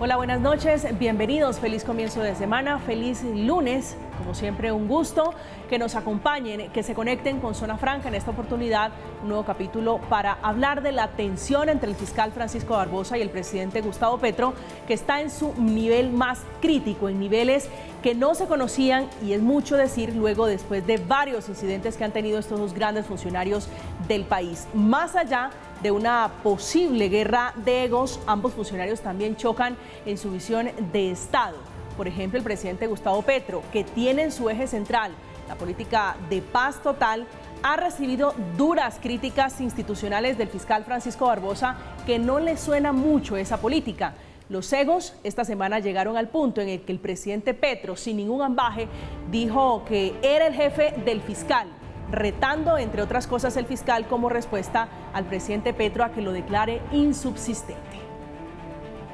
Hola, buenas noches, bienvenidos, feliz comienzo de semana, feliz lunes, como siempre un gusto que nos acompañen, que se conecten con Zona Franca en esta oportunidad, un nuevo capítulo para hablar de la tensión entre el fiscal Francisco Barbosa y el presidente Gustavo Petro, que está en su nivel más crítico, en niveles que no se conocían, y es mucho decir luego después de varios incidentes que han tenido estos dos grandes funcionarios del país. Más allá de una posible guerra de egos, ambos funcionarios también chocan en su visión de Estado. Por ejemplo, el presidente Gustavo Petro, que tiene en su eje central la política de paz total, ha recibido duras críticas institucionales del fiscal Francisco Barbosa, que no le suena mucho esa política. Los egos esta semana llegaron al punto en el que el presidente Petro, sin ningún ambaje, dijo que era el jefe del fiscal, retando, entre otras cosas, el fiscal como respuesta al presidente Petro a que lo declare insubsistente.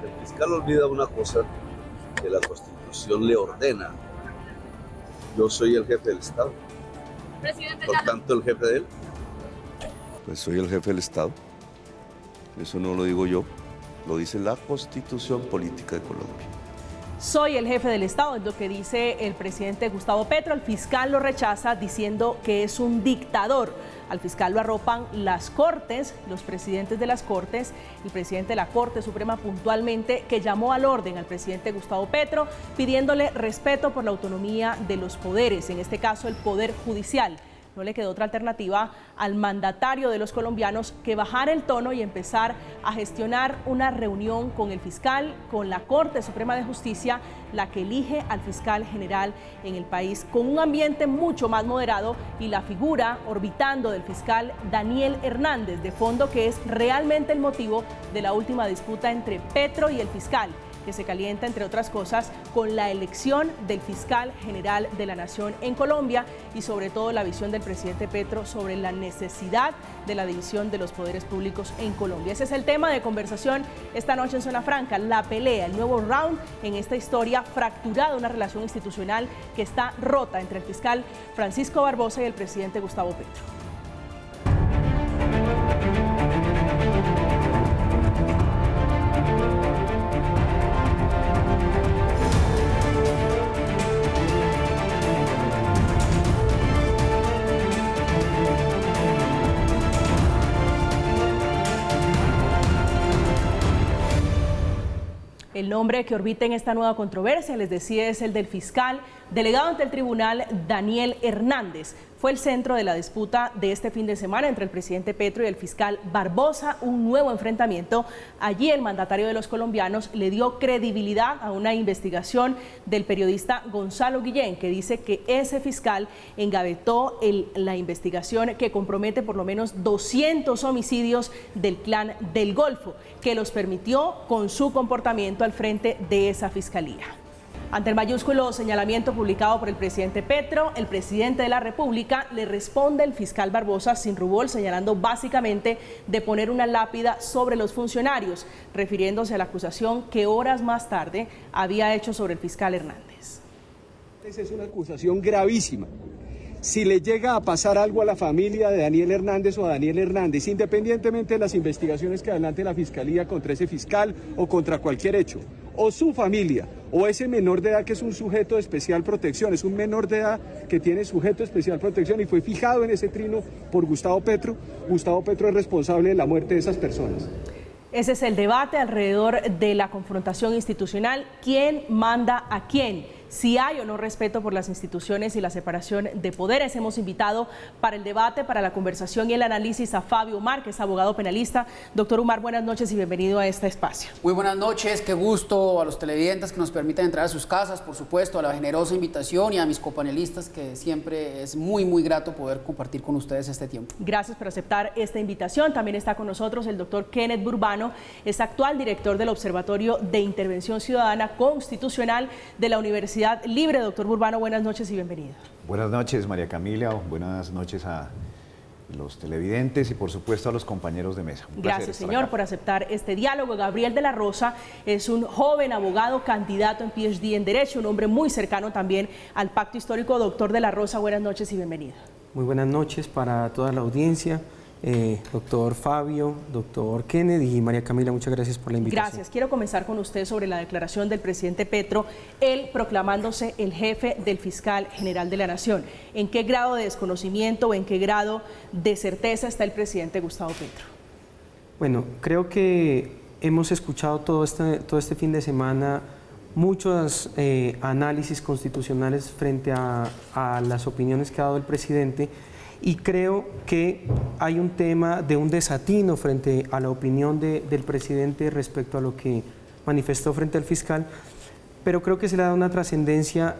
El fiscal olvida una cosa que la Constitución le ordena. Yo soy el jefe del Estado. Por tanto, el jefe de él. Pues soy el jefe del Estado. Eso no lo digo yo, lo dice la Constitución Política de Colombia. Soy el jefe del Estado, es lo que dice el presidente Gustavo Petro. El fiscal lo rechaza diciendo que es un dictador. Al fiscal lo arropan las Cortes, los presidentes de las Cortes, el presidente de la Corte Suprema puntualmente, que llamó al orden al presidente Gustavo Petro, pidiéndole respeto por la autonomía de los poderes, en este caso el Poder Judicial. No le quedó otra alternativa al mandatario de los colombianos que bajar el tono y empezar a gestionar una reunión con el fiscal, con la Corte Suprema de Justicia, la que elige al fiscal general en el país, con un ambiente mucho más moderado, y la figura orbitando del fiscal Daniel Hernández de fondo, que es realmente el motivo de la última disputa entre Petro y el fiscal, que se calienta, entre otras cosas, con la elección del fiscal general de la Nación en Colombia y sobre todo la visión del presidente Petro sobre la necesidad de la división de los poderes públicos en Colombia. Ese es el tema de conversación esta noche en Zona Franca, la pelea, el nuevo round en esta historia fracturada, una relación institucional que está rota entre el fiscal Francisco Barbosa y el presidente Gustavo Petro. El nombre que orbita en esta nueva controversia, les decía, es el del fiscal delegado ante el tribunal Daniel Hernández. Fue el centro de la disputa de este fin de semana entre el presidente Petro y el fiscal Barbosa, un nuevo enfrentamiento. Allí el mandatario de los colombianos le dio credibilidad a una investigación del periodista Gonzalo Guillén, que dice que ese fiscal engavetó la investigación que compromete por lo menos 200 homicidios del Clan del Golfo, que los permitió con su comportamiento al frente de esa fiscalía. Ante el mayúsculo señalamiento publicado por el presidente Petro, el presidente de la República le responde el fiscal Barbosa sin rubor, señalando básicamente de poner una lápida sobre los funcionarios, refiriéndose a la acusación que horas más tarde había hecho sobre el fiscal Hernández. Esa es una acusación gravísima. Si le llega a pasar algo a la familia de Daniel Hernández o a Daniel Hernández, independientemente de las investigaciones que adelante la Fiscalía contra ese fiscal o contra cualquier hecho, o su familia, o ese menor de edad que es un sujeto de especial protección, es un menor de edad que tiene sujeto de especial protección y fue fijado en ese trino por Gustavo Petro es responsable de la muerte de esas personas. Ese es el debate alrededor de la confrontación institucional. ¿Quién manda a quién? Si hay o no respeto por las instituciones y la separación de poderes. Hemos invitado para el debate, para la conversación y el análisis a Fabio Umar, que es abogado penalista. Doctor Umar, buenas noches y bienvenido a este espacio. Muy buenas noches, qué gusto a los televidentes que nos permiten entrar a sus casas, por supuesto, a la generosa invitación y a mis copanelistas, que siempre es muy grato poder compartir con ustedes este tiempo. Gracias por aceptar esta invitación. También está con nosotros el doctor Kenneth Burbano, es actual director del Observatorio de Intervención Ciudadana Constitucional de la Universidad Libre. Doctor Burbano, buenas noches y bienvenido. Buenas noches, María Camila, buenas noches a los televidentes y por supuesto a los compañeros de mesa. Gracias, señor, por aceptar este diálogo. Gabriel de la Rosa es un joven abogado, candidato en PhD en Derecho, un hombre muy cercano también al Pacto Histórico. Doctor de la Rosa, buenas noches y bienvenido. Muy buenas noches para toda la audiencia doctor Fabio, doctor Kennedy y María Camila, muchas gracias por la invitación. Gracias. Quiero comenzar con usted sobre la declaración del presidente Petro, él proclamándose el jefe del fiscal general de la Nación. ¿En qué grado de desconocimiento o en qué grado de certeza está el presidente Gustavo Petro? Bueno, creo que hemos escuchado todo este fin de semana muchos análisis constitucionales frente a las opiniones que ha dado el presidente, y creo que hay un tema de un desatino frente a la opinión del presidente respecto a lo que manifestó frente al fiscal, pero creo que se le da una trascendencia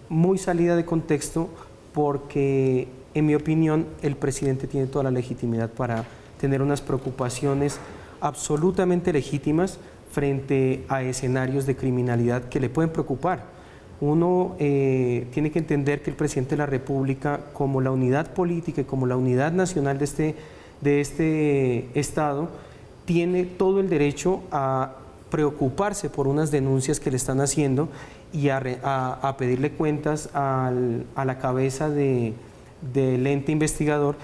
muy salida de contexto, porque en mi opinión el presidente tiene toda la legitimidad para tener unas preocupaciones absolutamente legítimas frente a escenarios de criminalidad que le pueden preocupar. Uno tiene que entender que el presidente de la República, como la unidad política y como la unidad nacional de este Estado, tiene todo el derecho a preocuparse por unas denuncias que le están haciendo y a pedirle cuentas a la cabeza del ente investigador.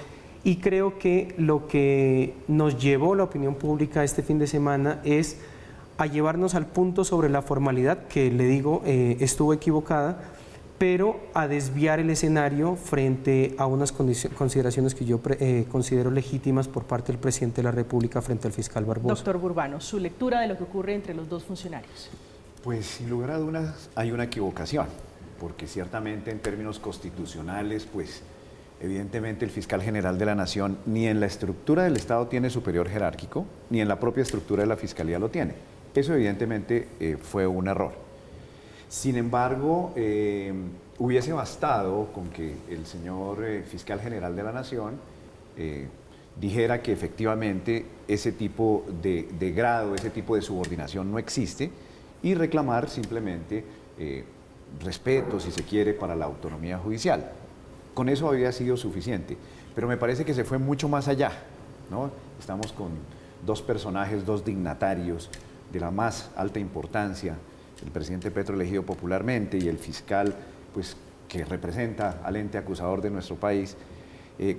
Y creo que lo que nos llevó la opinión pública este fin de semana es a llevarnos al punto sobre la formalidad, que le digo estuvo equivocada, pero a desviar el escenario frente a unas consideraciones que yo considero legítimas por parte del presidente de la República frente al fiscal Barbosa. Doctor Burbano, su lectura de lo que ocurre entre los dos funcionarios. Pues sin lugar a dudas hay una equivocación, porque ciertamente en términos constitucionales, pues evidentemente el fiscal general de la Nación ni en la estructura del Estado tiene superior jerárquico, ni en la propia estructura de la Fiscalía lo tiene. Eso evidentemente fue un error. Sin embargo, hubiese bastado con que el señor fiscal general de la Nación dijera que efectivamente ese tipo de grado, ese tipo de subordinación no existe, y reclamar simplemente respeto, si se quiere, para la autonomía judicial. Con eso habría sido suficiente, pero me parece que se fue mucho más allá, ¿no? Estamos con dos personajes, dos dignatarios de la más alta importancia, el presidente Petro elegido popularmente y el fiscal, pues, que representa al ente acusador de nuestro país,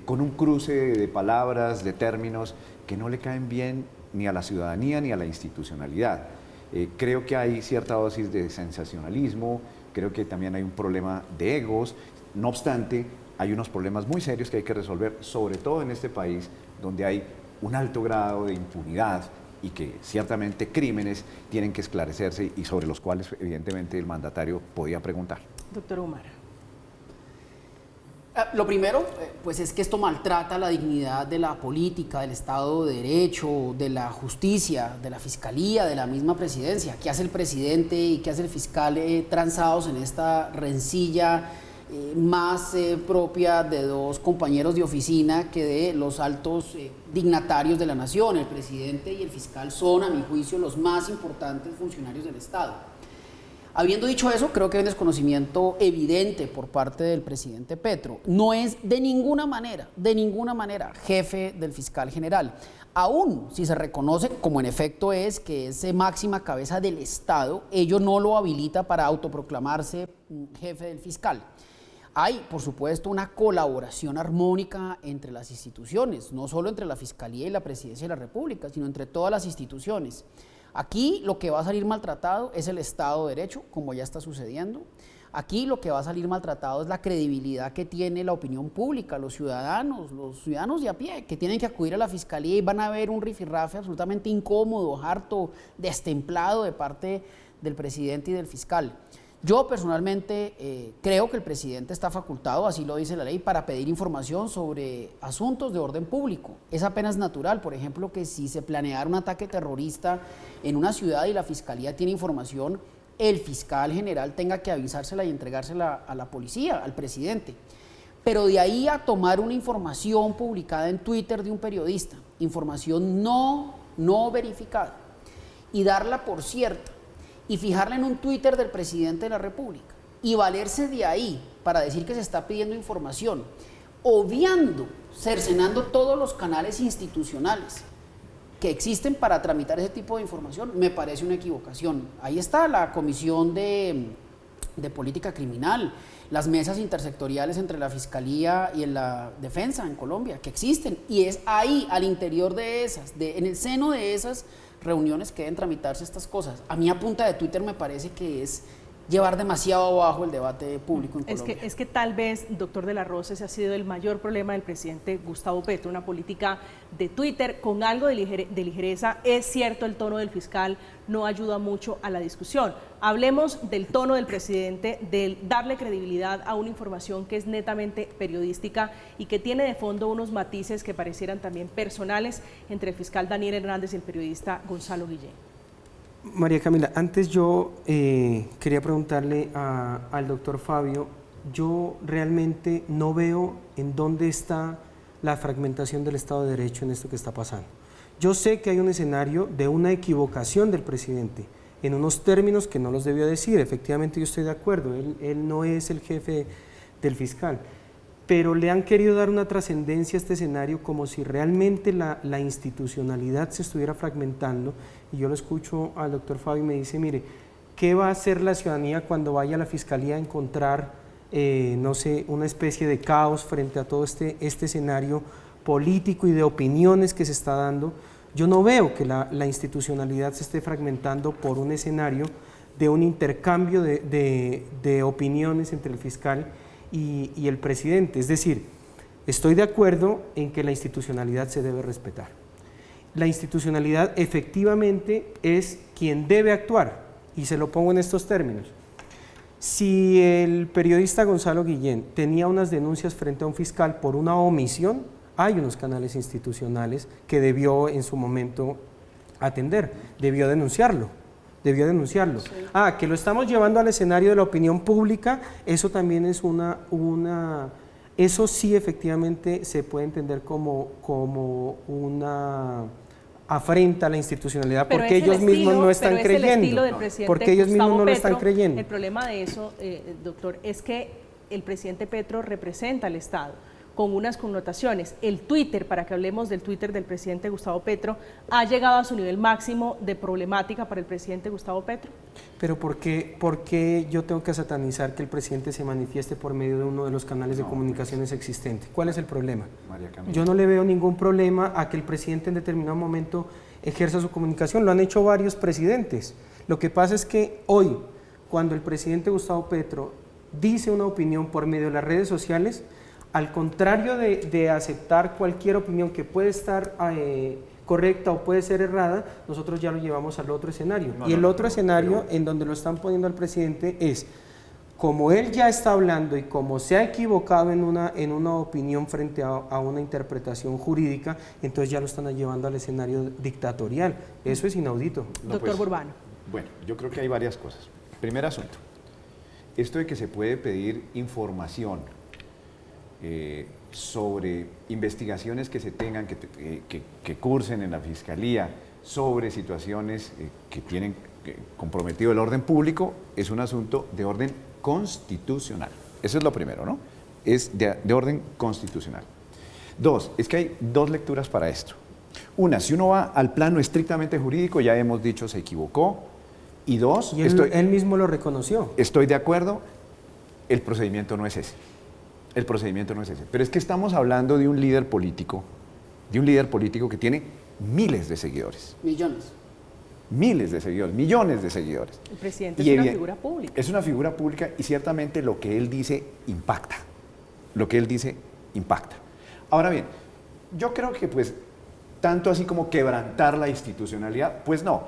con un cruce de palabras, de términos que no le caen bien ni a la ciudadanía ni a la institucionalidad. Creo que hay cierta dosis de sensacionalismo, creo que también hay un problema de egos. No obstante, hay unos problemas muy serios que hay que resolver, sobre todo en este país, donde hay un alto grado de impunidad y que ciertamente crímenes tienen que esclarecerse y sobre los cuales evidentemente el mandatario podía preguntar. Doctor Umar. Lo primero, pues es que esto maltrata la dignidad de la política, del Estado de Derecho, de la justicia, de la Fiscalía, de la misma presidencia. ¿Qué hace el presidente y qué hace el fiscal transados en esta rencilla más propia de dos compañeros de oficina que de los altos dignatarios de la nación? El presidente y el fiscal son, a mi juicio, los más importantes funcionarios del Estado. Habiendo dicho eso, creo que hay un desconocimiento evidente por parte del presidente Petro. No es de ninguna manera, jefe del fiscal general. Aún si se reconoce, como en efecto es, que es máxima cabeza del Estado, ello no lo habilita para autoproclamarse jefe del fiscal. Hay, por supuesto, una colaboración armónica entre las instituciones, no solo entre la Fiscalía y la Presidencia de la República, sino entre todas las instituciones. Aquí lo que va a salir maltratado es el Estado de Derecho, como ya está sucediendo. Aquí lo que va a salir maltratado es la credibilidad que tiene la opinión pública, los ciudadanos de a pie, que tienen que acudir a la Fiscalía y van a ver un rifirrafe absolutamente incómodo, harto, destemplado de parte del presidente y del fiscal. Yo personalmente creo que el presidente está facultado, así lo dice la ley, para pedir información sobre asuntos de orden público. Es apenas natural, por ejemplo, que si se planeara un ataque terrorista en una ciudad y la Fiscalía tiene información, el fiscal general tenga que avisársela y entregársela a la policía, al presidente. Pero de ahí a tomar una información publicada en Twitter de un periodista, información no verificada, y darla por cierta, y fijarla en un Twitter del presidente de la República y valerse de ahí para decir que se está pidiendo información, obviando, cercenando todos los canales institucionales que existen para tramitar ese tipo de información, me parece una equivocación. Ahí está la Comisión de de política criminal, las mesas intersectoriales entre la Fiscalía y la Defensa en Colombia, que existen, y es ahí, al interior de esas, en el seno de esas reuniones que deben tramitarse estas cosas. A mí a punta de Twitter me parece que es llevar demasiado abajo el debate público en Colombia. Es que tal vez, doctor de la Rosa, ese ha sido el mayor problema del presidente Gustavo Petro, una política de Twitter con algo de ligereza. Es cierto, el tono del fiscal no ayuda mucho a la discusión. Hablemos del tono del presidente, del darle credibilidad a una información que es netamente periodística y que tiene de fondo unos matices que parecieran también personales entre el fiscal Daniel Hernández y el periodista Gonzalo Guillén. María Camila, antes yo quería preguntarle al doctor Fabio, yo realmente no veo en dónde está la fragmentación del Estado de Derecho en esto que está pasando. Yo sé que hay un escenario de una equivocación del presidente en unos términos que no los debió decir, efectivamente yo estoy de acuerdo, él no es el jefe del fiscal, pero le han querido dar una trascendencia a este escenario como si realmente la institucionalidad se estuviera fragmentando. Y yo lo escucho al doctor Fabio y me dice, mire, ¿qué va a hacer la ciudadanía cuando vaya a la Fiscalía a encontrar, no sé, una especie de caos frente a todo este escenario político y de opiniones que se está dando? Yo no veo que la institucionalidad se esté fragmentando por un escenario de un intercambio de opiniones entre el fiscal y el presidente. Es decir, estoy de acuerdo en que la institucionalidad se debe respetar. La institucionalidad efectivamente es quien debe actuar, y se lo pongo en estos términos. Si el periodista Gonzalo Guillén tenía unas denuncias frente a un fiscal por una omisión, hay unos canales institucionales que debió en su momento atender, debió denunciarlo. Sí. Que lo estamos llevando al escenario de la opinión pública, eso también es eso sí efectivamente se puede entender como una afrenta a la institucionalidad, porque ellos mismos no están creyendo. Porque ellos mismos no lo están creyendo. El problema de eso, doctor, es que el presidente Petro representa al Estado con unas connotaciones. El Twitter, para que hablemos del Twitter del presidente Gustavo Petro, ha llegado a su nivel máximo de problemática para el presidente Gustavo Petro. Pero ¿por qué yo tengo que satanizar que el presidente se manifieste por medio de uno de los canales de comunicaciones existentes? ¿Cuál es el problema? María Camila. Yo no le veo ningún problema a que el presidente en determinado momento ejerza su comunicación. Lo han hecho varios presidentes. Lo que pasa es que hoy, cuando el presidente Gustavo Petro dice una opinión por medio de las redes sociales, al contrario de aceptar cualquier opinión que puede estar correcta o puede ser errada, nosotros ya lo llevamos al otro escenario. El otro escenario en donde lo están poniendo al presidente es, como él ya está hablando y como se ha equivocado en una opinión frente a una interpretación jurídica, entonces ya lo están llevando al escenario dictatorial. Eso es inaudito. Doctor Burbano. Bueno, yo creo que hay varias cosas. Primer asunto, esto de que se puede pedir información sobre investigaciones que se tengan, que cursen en la Fiscalía, sobre situaciones que tienen comprometido el orden público, es un asunto de orden constitucional. Eso es lo primero, ¿no? Es de orden constitucional. Dos, es que hay dos lecturas para esto. Una, si uno va al plano estrictamente jurídico, ya hemos dicho, se equivocó. Y dos, y él mismo lo reconoció. Estoy de acuerdo, el procedimiento no es ese. El procedimiento no es ese. Pero es que estamos hablando de un líder político que tiene miles de seguidores. Millones. Miles de seguidores, millones de seguidores. El presidente es una figura pública. Es una figura pública y ciertamente lo que él dice impacta. Lo que él dice impacta. Ahora bien, yo creo que pues tanto así como quebrantar la institucionalidad, pues no.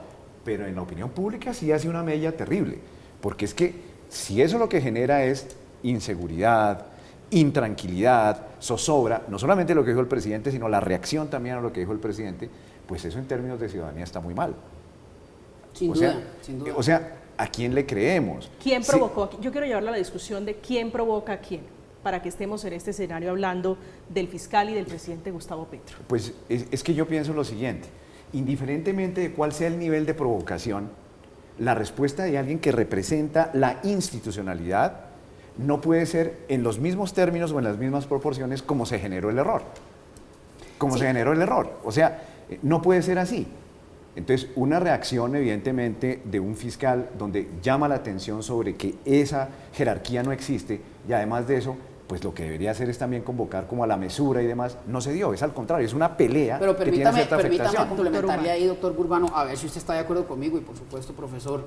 Pero en la opinión pública sí hace una mella terrible. Porque es que si eso lo que genera es inseguridad, intranquilidad, zozobra, no solamente lo que dijo el presidente, sino la reacción también a lo que dijo el presidente, pues eso en términos de ciudadanía está muy mal. Sin duda. O sea, ¿a quién le creemos? ¿Quién provocó? Yo quiero llevarla a la discusión de quién provoca a quién, para que estemos en este escenario hablando del fiscal y del presidente Gustavo Petro. Pues es que yo pienso lo siguiente, indiferentemente de cuál sea el nivel de provocación, la respuesta de alguien que representa la institucionalidad no puede ser en los mismos términos o en las mismas proporciones como se generó el error. Se generó el error. O sea, no puede ser así. Entonces, una reacción evidentemente de un fiscal donde llama la atención sobre que esa jerarquía no existe y además de eso, pues lo que debería hacer es también convocar como a la mesura y demás, no se dio, es al contrario, es una pelea pero que tiene cierta afectación. Permítame complementarle ahí, doctor Urbano, a ver si usted está de acuerdo conmigo y por supuesto, profesor.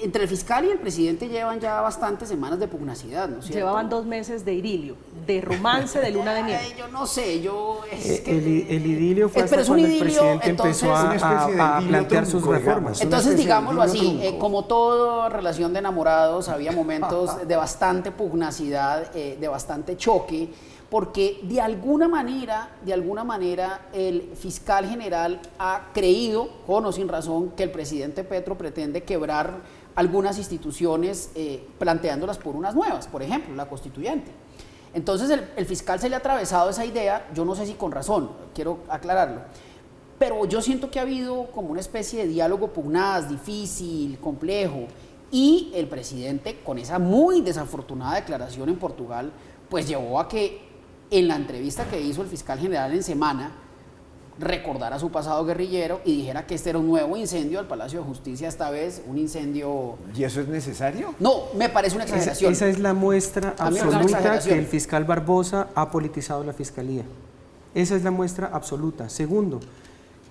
Entre el fiscal y el presidente llevan ya bastantes semanas de pugnacidad, ¿no es cierto? Llevaban 2 meses de idilio, de romance, de luna de miel. Yo no sé, el idilio fue hasta cuando el presidente empezó a plantear sus reformas. Entonces, digámoslo así, como toda relación de enamorados, había momentos de bastante pugnacidad, de bastante choque, porque de alguna manera el fiscal general ha creído, con o sin razón, que el presidente Petro pretende quebrar algunas instituciones planteándolas por unas nuevas, por ejemplo, la constituyente. Entonces el fiscal se le ha atravesado esa idea, yo no sé si con razón, quiero aclararlo, pero yo siento que ha habido como una especie de diálogo pugnaz, difícil, complejo, y el presidente, con esa muy desafortunada declaración en Portugal, pues llevó a que en la entrevista que hizo el fiscal general en Semana, recordara su pasado guerrillero y dijera que este era un nuevo incendio al Palacio de Justicia, esta vez un incendio... ¿Y eso es necesario? No, me parece una exageración. Esa es la muestra absoluta que el fiscal Barbosa ha politizado la fiscalía. Esa es la muestra absoluta. Segundo,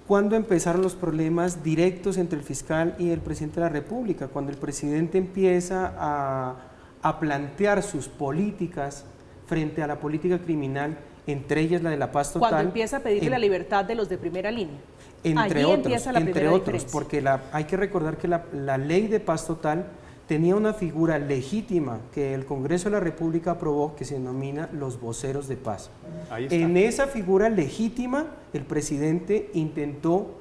¿cuándo empezaron los problemas directos entre el fiscal y el presidente de la República? Cuando el presidente empieza a plantear sus políticas frente a la política criminal, entre ellas la de la paz total. Cuando empieza a pedirle la libertad de los de primera línea. Entre otros, porque hay que recordar que la ley de paz total tenía una figura legítima que el Congreso de la República aprobó, que se denomina los voceros de paz. En esa figura legítima, el presidente intentó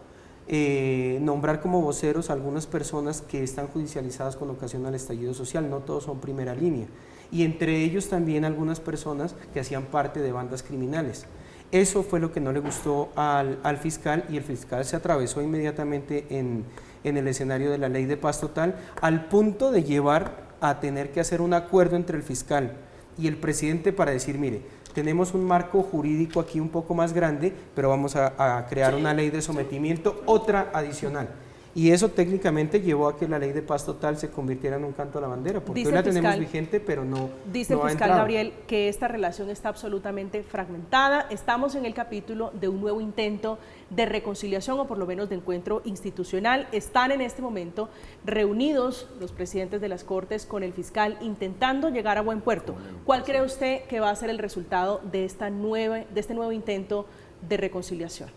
nombrar como voceros a algunas personas que están judicializadas con ocasión al estallido social, no todos son primera línea, y entre ellos también algunas personas que hacían parte de bandas criminales. Eso fue lo que no le gustó al fiscal, y el fiscal se atravesó inmediatamente en el escenario de la ley de paz total, al punto de llevar a tener que hacer un acuerdo entre el fiscal y el presidente para decir, mire, tenemos un marco jurídico aquí un poco más grande, pero vamos a crear una ley de sometimiento, otra adicional. Y eso técnicamente llevó a que la ley de paz total se convirtiera en un canto a la bandera, porque hoy la tenemos vigente, pero no dice el fiscal Gabriel que esta relación está absolutamente fragmentada. Estamos en el capítulo de un nuevo intento de reconciliación, o por lo menos de encuentro institucional. Están en este momento reunidos los presidentes de las Cortes con el fiscal intentando llegar a buen puerto. ¿Cuál cree usted que va a ser el resultado de este nuevo intento de reconciliación?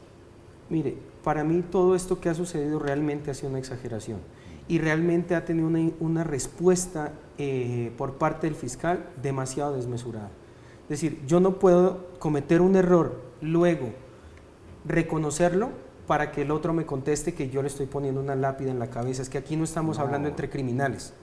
Mire, para mí todo esto que ha sucedido realmente ha sido una exageración y realmente ha tenido una respuesta por parte del fiscal demasiado desmesurada. Es decir, yo no puedo cometer un error, luego reconocerlo para que el otro me conteste que yo le estoy poniendo una lápida en la cabeza. Es que aquí no estamos hablando entre criminales,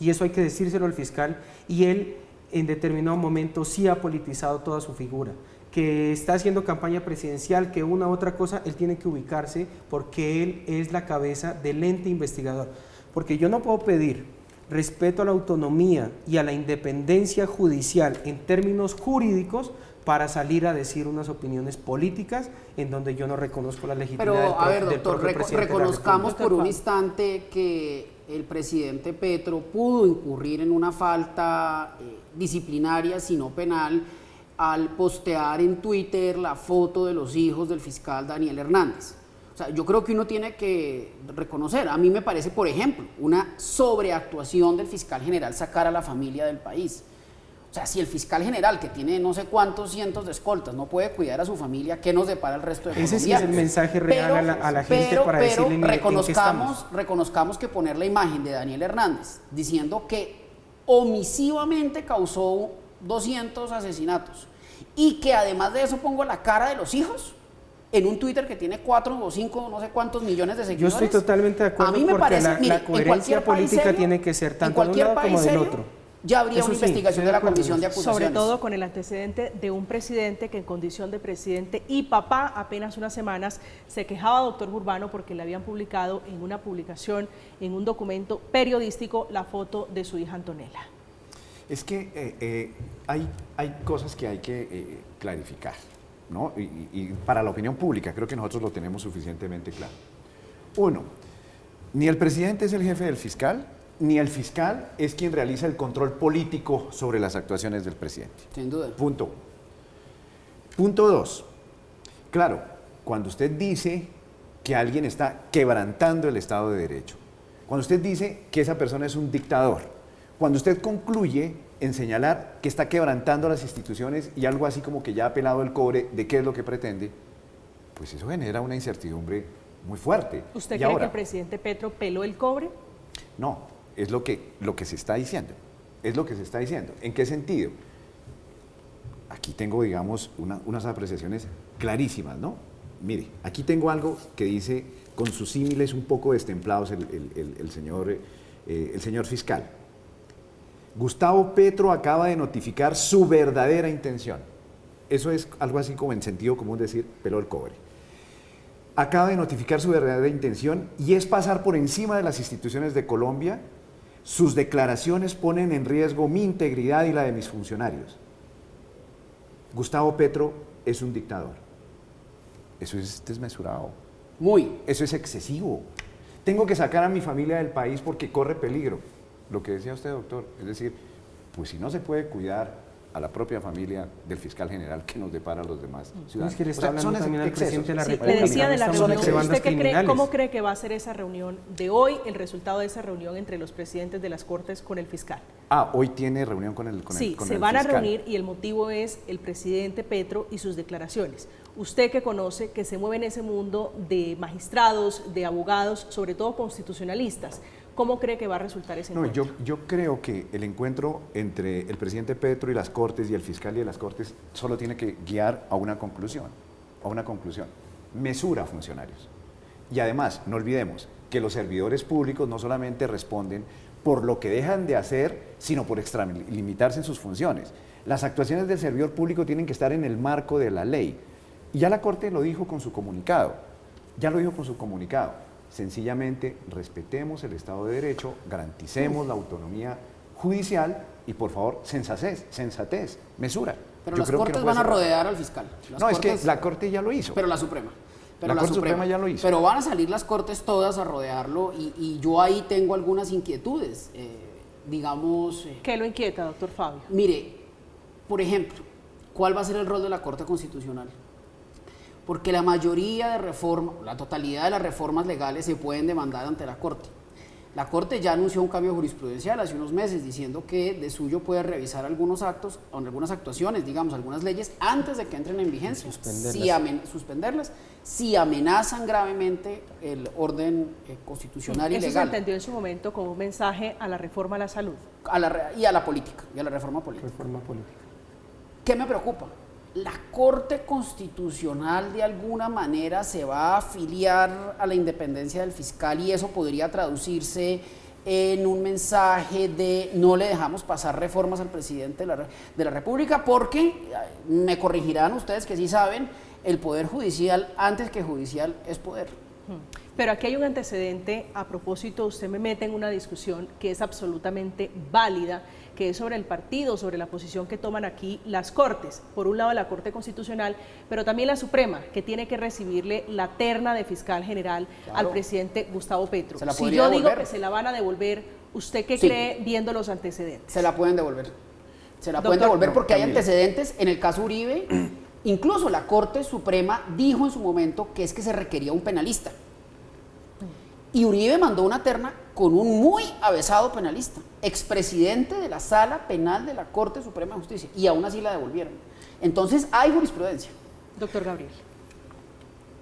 y eso hay que decírselo al fiscal, y él en determinado momento sí ha politizado toda su figura. Que está haciendo campaña presidencial, que una u otra cosa, él tiene que ubicarse porque él es la cabeza del ente investigador. Porque yo no puedo pedir respeto a la autonomía y a la independencia judicial en términos jurídicos para salir a decir unas opiniones políticas en donde yo no reconozco la legitimidad del propio presidente. Reconozcamos por un instante que el presidente Petro pudo incurrir en una falta disciplinaria, si no penal, al postear en Twitter la foto de los hijos del fiscal Daniel Hernández. O sea, yo creo que uno tiene que reconocer, a mí me parece, por ejemplo, una sobreactuación del fiscal general sacar a la familia del país. O sea, si el fiscal general, que tiene no sé cuántos cientos de escoltas, no puede cuidar a su familia, ¿qué nos depara el resto de colombianos? Ese sí es el mensaje real a la gente para decirle, mire, reconozcamos que poner la imagen de Daniel Hernández diciendo que omisivamente causó 200 asesinatos y que además de eso pongo la cara de los hijos en un Twitter que tiene 4 o 5, no sé cuántos millones de seguidores. Yo estoy totalmente de acuerdo, a mí me parece, la coherencia política serio, tiene que ser tanto de un lado como del otro. Ya habría una investigación de la Comisión de Acusaciones. Sobre todo con el antecedente de un presidente que en condición de presidente y papá apenas unas semanas se quejaba, doctor Urbano, porque le habían publicado en una publicación, en un documento periodístico, la foto de su hija Antonella. Es que hay cosas que hay que clarificar, ¿no? Y para la opinión pública creo que nosotros lo tenemos suficientemente claro. Uno, ni el presidente es el jefe del fiscal, ni el fiscal es quien realiza el control político sobre las actuaciones del presidente. Sin duda. Punto uno. Punto dos. Claro, cuando usted dice que alguien está quebrantando el Estado de Derecho, cuando usted dice que esa persona es un dictador, cuando usted concluye en señalar que está quebrantando las instituciones y algo así como que ya ha pelado el cobre de qué es lo que pretende, pues eso genera una incertidumbre muy fuerte. ¿Usted Y cree ahora, que el presidente Petro peló el cobre? no, es lo que se está diciendo. Es lo que se está diciendo. ¿En qué sentido? Aquí tengo, digamos, unas apreciaciones clarísimas, ¿no? Mire, aquí tengo algo que dice, con sus símiles un poco destemplados, el señor fiscal. Gustavo Petro acaba de notificar su verdadera intención. Eso es algo así como en sentido común decir, peló el cobre. Acaba de notificar su verdadera intención y es pasar por encima de las instituciones de Colombia. Sus declaraciones ponen en riesgo mi integridad y la de mis funcionarios. Gustavo Petro es un dictador. Eso es desmesurado. Muy. Eso es excesivo. Tengo que sacar a mi familia del país porque corre peligro. Lo que decía usted, doctor. Es decir, pues si no se puede cuidar a la propia familia del fiscal general que nos depara a los demás ciudadanos. Es que le está hablando también al presidente de la República. Le decía de la reunión. ¿Usted cómo cree que va a ser esa reunión de hoy, el resultado de esa reunión entre los presidentes de las Cortes con el fiscal? Hoy tiene reunión con el fiscal. Sí, se van a reunir y el motivo es el presidente Petro y sus declaraciones. Usted que conoce, que se mueve en ese mundo de magistrados, de abogados, sobre todo constitucionalistas, ¿cómo cree que va a resultar ese encuentro? Yo creo que el encuentro entre el presidente Petro y las Cortes y el fiscal y de las Cortes solo tiene que guiar a una conclusión, Mesura a funcionarios. Y además, no olvidemos que los servidores públicos no solamente responden por lo que dejan de hacer, sino por extralimitarse en sus funciones. Las actuaciones del servidor público tienen que estar en el marco de la ley. Y ya la Corte lo dijo con su comunicado. Sencillamente respetemos el Estado de Derecho, garanticemos la autonomía judicial y por favor, sensatez, mesura. Pero las Cortes van a rodear al fiscal. Es que la Corte ya lo hizo. Pero la Suprema. La Corte Suprema ya lo hizo. Pero van a salir las Cortes todas a rodearlo y yo ahí tengo algunas inquietudes, digamos... ¿Qué lo inquieta, doctor Fabio? Mire, por ejemplo, ¿cuál va a ser el rol de la Corte Constitucional? Porque la mayoría de reformas, la totalidad de las reformas legales se pueden demandar ante la Corte. La Corte ya anunció un cambio jurisprudencial hace unos meses diciendo que de suyo puede revisar algunas actuaciones, digamos, algunas leyes antes de que entren en vigencia, suspenderlas, si amenazan gravemente el orden constitucional y legal. Eso se entendió en su momento como un mensaje a la reforma a la salud. Y a la política, y a la reforma política. ¿Qué me preocupa? La Corte Constitucional de alguna manera se va a afiliar a la independencia del fiscal y eso podría traducirse en un mensaje de no le dejamos pasar reformas al presidente de la República porque, me corregirán ustedes que sí saben, el poder judicial antes que judicial es poder. Pero aquí hay un antecedente, a propósito, usted me mete en una discusión que es absolutamente válida, que es sobre el partido, sobre la posición que toman aquí las Cortes. Por un lado la Corte Constitucional, pero también la Suprema, que tiene que recibirle la terna de fiscal general al presidente Gustavo Petro. Si yo digo que se la van a devolver, ¿usted qué cree viendo los antecedentes? Se la pueden devolver. Se la pueden devolver porque hay antecedentes en el caso Uribe. Incluso la Corte Suprema dijo en su momento que es que se requería un penalista. Y Uribe mandó una terna con un muy avesado penalista, expresidente de la Sala Penal de la Corte Suprema de Justicia, y aún así la devolvieron. Entonces hay jurisprudencia. Doctor Gabriel.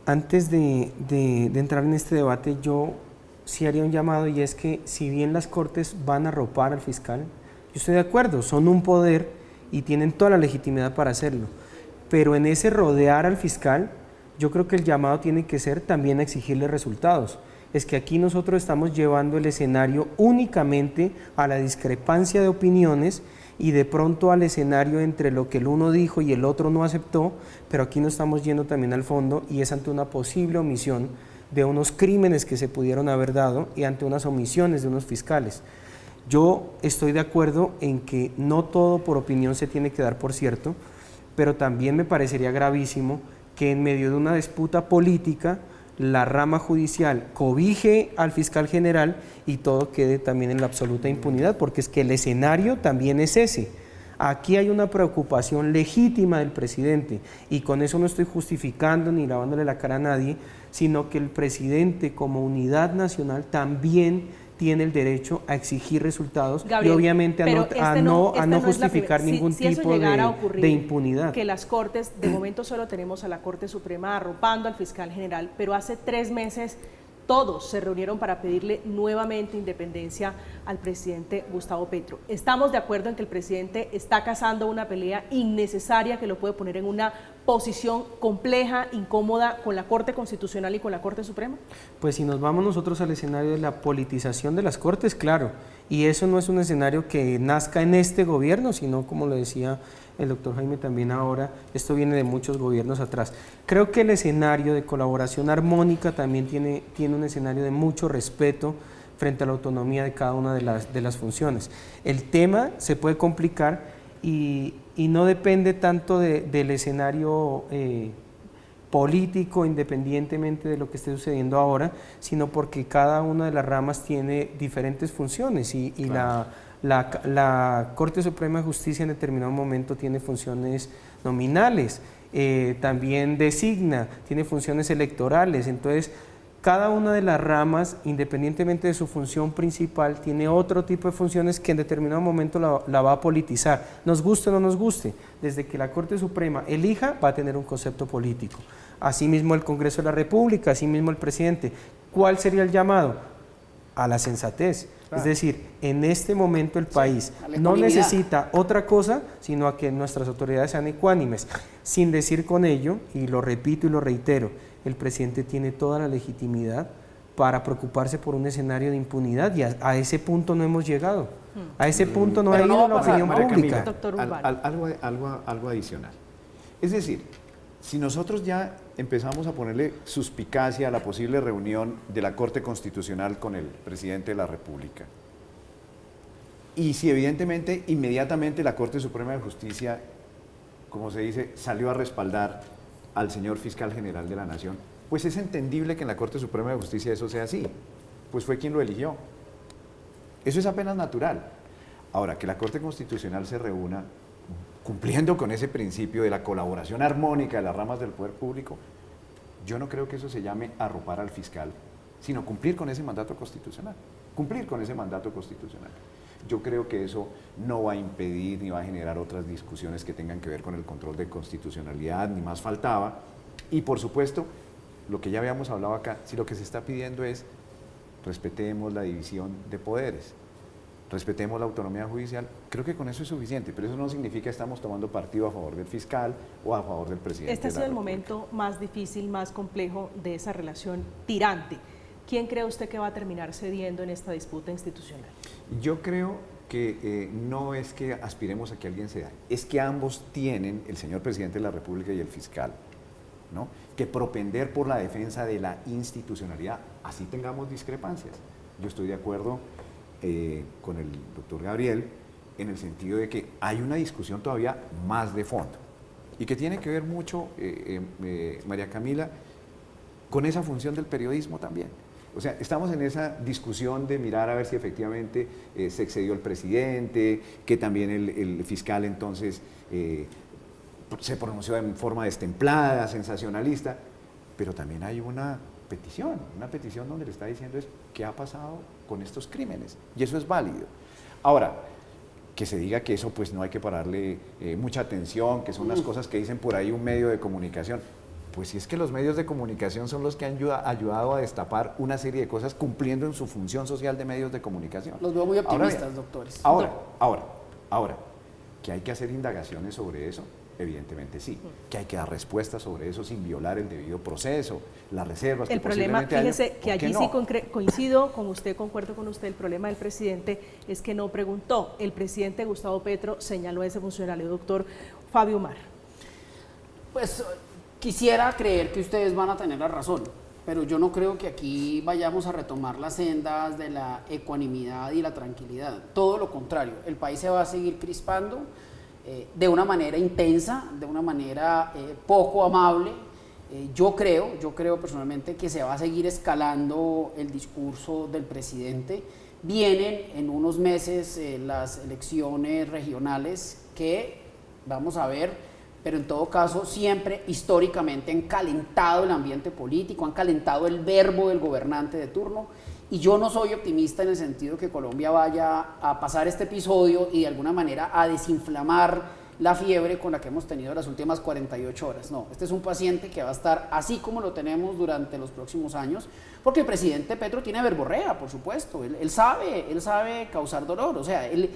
Antes de entrar en este debate, yo sí haría un llamado, y es que si bien las Cortes van a arropar al fiscal, yo estoy de acuerdo, son un poder y tienen toda la legitimidad para hacerlo, pero en ese rodear al fiscal, yo creo que el llamado tiene que ser también a exigirle resultados. Es que aquí nosotros estamos llevando el escenario únicamente a la discrepancia de opiniones y de pronto al escenario entre lo que el uno dijo y el otro no aceptó, pero aquí no estamos yendo también al fondo y es ante una posible omisión de unos crímenes que se pudieron haber dado y ante unas omisiones de unos fiscales. Yo estoy de acuerdo en que no todo por opinión se tiene que dar por cierto, pero también me parecería gravísimo que en medio de una disputa política la rama judicial cobije al fiscal general y todo quede también en la absoluta impunidad, porque es que el escenario también es ese. Aquí hay una preocupación legítima del presidente y con eso no estoy justificando ni lavándole la cara a nadie, sino que el presidente como unidad nacional también tiene el derecho a exigir resultados, Gabriel, y obviamente a no justificar ningún tipo de impunidad. Que las Cortes, de momento solo tenemos a la Corte Suprema arropando al fiscal general, pero hace 3 meses todos se reunieron para pedirle nuevamente independencia al presidente Gustavo Petro. Estamos de acuerdo en que el presidente está cazando una pelea innecesaria que lo puede poner en una posición compleja, incómoda con la Corte Constitucional y con la Corte Suprema. Pues si nos vamos nosotros al escenario de la politización de las Cortes, claro, y eso no es un escenario que nazca en este gobierno, sino como lo decía el doctor Jaime también ahora, esto viene de muchos gobiernos atrás. Creo que el escenario de colaboración armónica también tiene un escenario de mucho respeto frente a la autonomía de cada una de las funciones. El tema se puede complicar y no depende tanto del escenario político, independientemente de lo que esté sucediendo ahora, sino porque cada una de las ramas tiene diferentes funciones y claro. La Corte Suprema de Justicia en determinado momento tiene funciones nominales, también designa, tiene funciones electorales, entonces cada una de las ramas, independientemente de su función principal, tiene otro tipo de funciones que en determinado momento la va a politizar, nos guste o no nos guste. Desde que la Corte Suprema elija, va a tener un concepto político. Asimismo el Congreso de la República, asimismo el presidente. ¿Cuál sería el llamado? A la sensatez. Claro. Es decir, en este momento el país no necesita otra cosa, sino a que nuestras autoridades sean ecuánimes. Sin decir con ello, y lo repito y lo reitero, el presidente tiene toda la legitimidad para preocuparse por un escenario de impunidad y a ese punto no hemos llegado. A ese punto no ha ido la opinión pública. Doctor algo adicional. Es decir, si nosotros ya empezamos a ponerle suspicacia a la posible reunión de la Corte Constitucional con el presidente de la República, y si evidentemente inmediatamente la Corte Suprema de Justicia, como se dice, salió a respaldar al señor fiscal general de la Nación, pues es entendible que en la Corte Suprema de Justicia eso sea así, pues fue quien lo eligió. Eso es apenas natural. Ahora, que la Corte Constitucional se reúna cumpliendo con ese principio de la colaboración armónica de las ramas del poder público, yo no creo que eso se llame arropar al fiscal, sino cumplir con ese mandato constitucional, cumplir con ese mandato constitucional. Yo creo que eso no va a impedir ni va a generar otras discusiones que tengan que ver con el control de constitucionalidad, ni más faltaba. Y por supuesto, lo que ya habíamos hablado acá, si lo que se está pidiendo es respetemos la división de poderes, respetemos la autonomía judicial, creo que con eso es suficiente, pero eso no significa que estamos tomando partido a favor del fiscal o a favor del presidente. Este ha sido el momento más difícil, más complejo de esa relación tirante. ¿Quién cree usted que va a terminar cediendo en esta disputa institucional? Yo creo que no es que aspiremos a que alguien ceda, es que ambos tienen, el señor presidente de la República y el fiscal, ¿no?, que propender por la defensa de la institucionalidad, así tengamos discrepancias. Yo estoy de acuerdo con el doctor Gabriel en el sentido de que hay una discusión todavía más de fondo y que tiene que ver mucho, María Camila, con esa función del periodismo también. O sea, estamos en esa discusión de mirar a ver si efectivamente se excedió el presidente, que también el fiscal entonces se pronunció en forma destemplada, sensacionalista, pero también hay una petición donde le está diciendo es qué ha pasado con estos crímenes, y eso es válido. Ahora, que se diga que eso pues no hay que pararle mucha atención, que son las cosas que dicen por ahí un medio de comunicación, pues si es que los medios de comunicación son los que han ayudado a destapar una serie de cosas cumpliendo en su función social de medios de comunicación. Los veo muy optimistas, doctores. Ahora, que hay que hacer indagaciones sobre eso, evidentemente sí, que hay que dar respuestas sobre eso sin violar el debido proceso, las reservas. El problema, fíjese que allí sí coincido con usted, concuerdo con usted, el problema del presidente es que no preguntó. El presidente Gustavo Petro señaló a ese funcionario, doctor Fabio Mar. Pues quisiera creer que ustedes van a tener la razón, pero yo no creo que aquí vayamos a retomar las sendas de la ecuanimidad y la tranquilidad. Todo lo contrario, el país se va a seguir crispando de una manera intensa, de una manera poco amable, Yo creo personalmente que se va a seguir escalando el discurso del presidente. Vienen en unos meses las elecciones regionales que vamos a ver, pero en todo caso siempre históricamente han calentado el ambiente político, han calentado el verbo del gobernante de turno, y yo no soy optimista en el sentido que Colombia vaya a pasar este episodio y de alguna manera a desinflamar la fiebre con la que hemos tenido las últimas 48 horas. No, este es un paciente que va a estar así como lo tenemos durante los próximos años, porque el presidente Petro tiene verborrea, por supuesto, él sabe causar dolor, o sea, él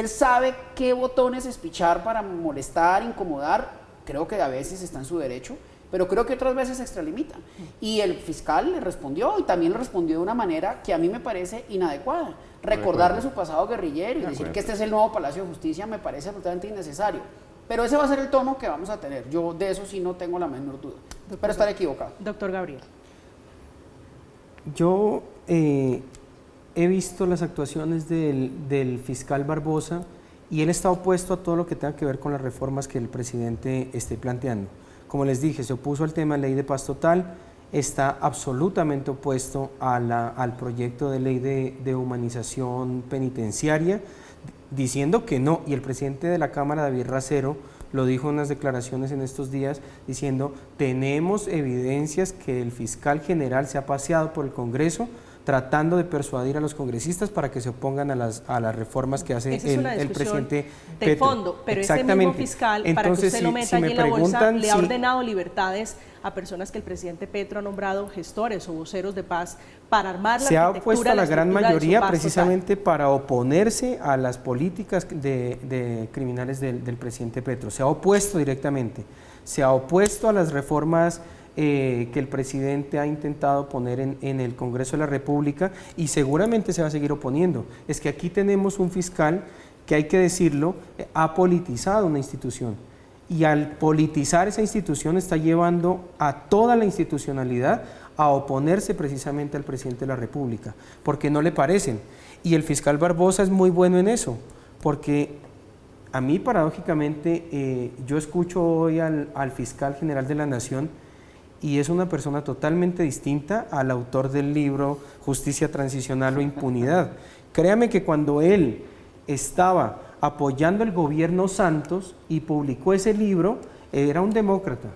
sabe qué botones espichar para molestar, incomodar. Creo que a veces está en su derecho, pero creo que otras veces se extralimita. Y el fiscal le respondió, y también le respondió de una manera que a mí me parece inadecuada. Recordarle su pasado guerrillero y decir que este es el nuevo Palacio de Justicia me parece absolutamente innecesario. Pero ese va a ser el tono que vamos a tener. Yo de eso sí no tengo la menor duda. Espero estar equivocado. Doctor Gabriel. Yo he visto las actuaciones del fiscal Barbosa y él está opuesto a todo lo que tenga que ver con las reformas que el presidente esté planteando. Como les dije, se opuso al tema de ley de paz total, está absolutamente opuesto al proyecto de ley de humanización penitenciaria, diciendo que no, y el presidente de la Cámara, David Racero, lo dijo en unas declaraciones en estos días, diciendo: tenemos evidencias que el fiscal general se ha paseado por el Congreso tratando de persuadir a los congresistas para que se opongan a las reformas que hace el presidente de Petro. Fondo, pero ese mismo fiscal, entonces, para que usted lo meta si allí me en la bolsa, le ha si, ordenado libertades a personas que el presidente Petro ha nombrado gestores o voceros de paz para armar la se ha arquitectura, opuesto a la gran estructura de su mayoría paz precisamente para oponerse a las políticas de criminales del presidente Petro. Se ha opuesto directamente, se ha opuesto a las reformas que el presidente ha intentado poner en el Congreso de la República, y seguramente se va a seguir oponiendo. Es que aquí tenemos un fiscal que, hay que decirlo, ha politizado una institución, y al politizar esa institución está llevando a toda la institucionalidad a oponerse precisamente al presidente de la República, porque no le parecen. Y el fiscal Barbosa es muy bueno en eso, porque a mí, paradójicamente, yo escucho hoy al fiscal general de la Nación, y es una persona totalmente distinta al autor del libro Justicia Transicional o Impunidad. Créame que cuando él estaba apoyando el gobierno Santos y publicó ese libro, era un demócrata,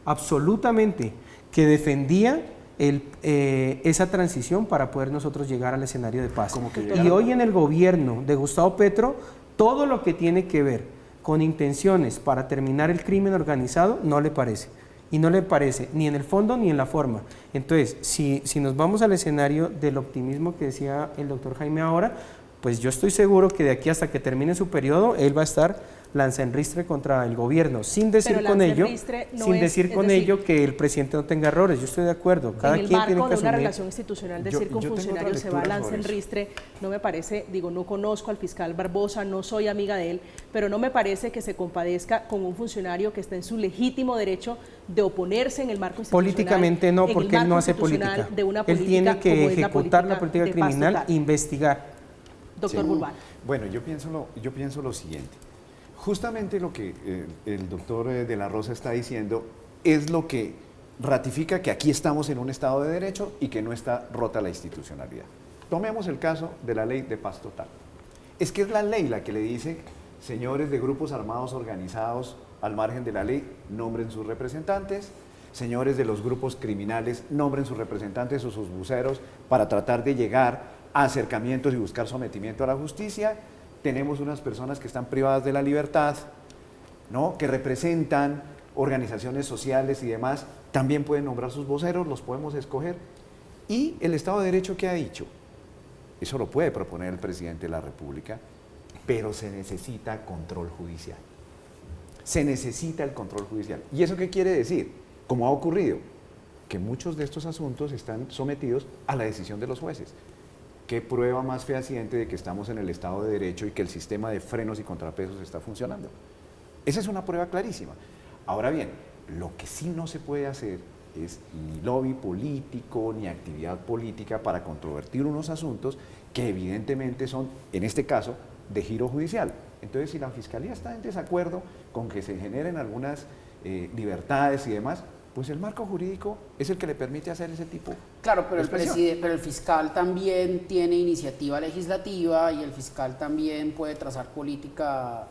absolutamente, que defendía esa transición para poder nosotros llegar al escenario de paz. Y hoy en el gobierno de Gustavo Petro, todo lo que tiene que ver con intenciones para terminar el crimen organizado no le parece. Y no le parece ni en el fondo ni en la forma. Entonces, si nos vamos al escenario del optimismo que decía el doctor Jaime ahora, pues yo estoy seguro que de aquí hasta que termine su periodo, él va a estar lanza en ristre contra el gobierno, sin decir con ello, que el presidente no tenga errores. Yo estoy de acuerdo. Cada en el quien marco tiene que de una asumir. relación institucional, decir que un funcionario se va a lanza en ristre, no me parece, digo, no conozco al fiscal Barbosa, no soy amiga de él, pero no me parece que se compadezca con un funcionario que está en su legítimo derecho de oponerse en el marco institucional. Políticamente no, porque él no hace política. Él tiene que ejecutar la política criminal e investigar. Doctor Burbano. Bueno, yo pienso lo siguiente. Justamente lo que el doctor de la Rosa está diciendo es lo que ratifica que aquí estamos en un Estado de Derecho y que no está rota la institucionalidad. Tomemos el caso de la ley de paz total. Es que es la ley la que le dice: señores de grupos armados organizados al margen de la ley, nombren sus representantes; señores de los grupos criminales, nombren sus representantes o sus voceros para tratar de llegar a acercamientos y buscar sometimiento a la justicia. Tenemos unas personas que están privadas de la libertad, ¿no?, que representan organizaciones sociales y demás, también pueden nombrar sus voceros, los podemos escoger. Y el Estado de Derecho, ¿qué ha dicho? Eso lo puede proponer el presidente de la República, pero se necesita control judicial. Se necesita el control judicial. ¿Y eso qué quiere decir? Como ha ocurrido, que muchos de estos asuntos están sometidos a la decisión de los jueces. ¿Qué prueba más fehaciente de que estamos en el Estado de Derecho y que el sistema de frenos y contrapesos está funcionando? Esa es una prueba clarísima. Ahora bien, lo que sí no se puede hacer es ni lobby político ni actividad política para controvertir unos asuntos que evidentemente son, en este caso, de giro judicial. Entonces, si la Fiscalía está en desacuerdo con que se generen algunas libertades y demás, pues el marco jurídico es el que le permite hacer ese tipo. Claro, pero de el fiscal también tiene iniciativa legislativa y el fiscal también puede trazar política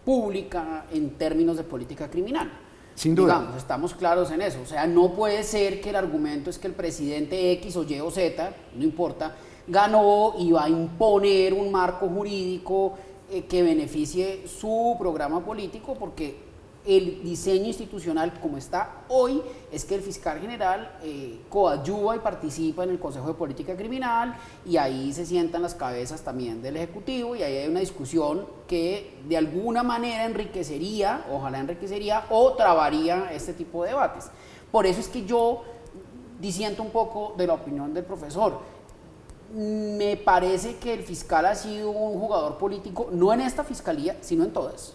pública en términos de política criminal. Sin duda. Digamos, estamos claros en eso. O sea, no puede ser que el argumento es que el presidente X o Y o Z, no importa, ganó y va a imponer un marco jurídico que beneficie su programa político, porque el diseño institucional como está hoy es que el fiscal general coadyuva y participa en el Consejo de Política Criminal y ahí se sientan las cabezas también del Ejecutivo y ahí hay una discusión que de alguna manera enriquecería, ojalá enriquecería o trabaría este tipo de debates. Por eso es que yo disiento un poco de la opinión del profesor. Me parece que el fiscal ha sido un jugador político, no en esta fiscalía, sino en todas.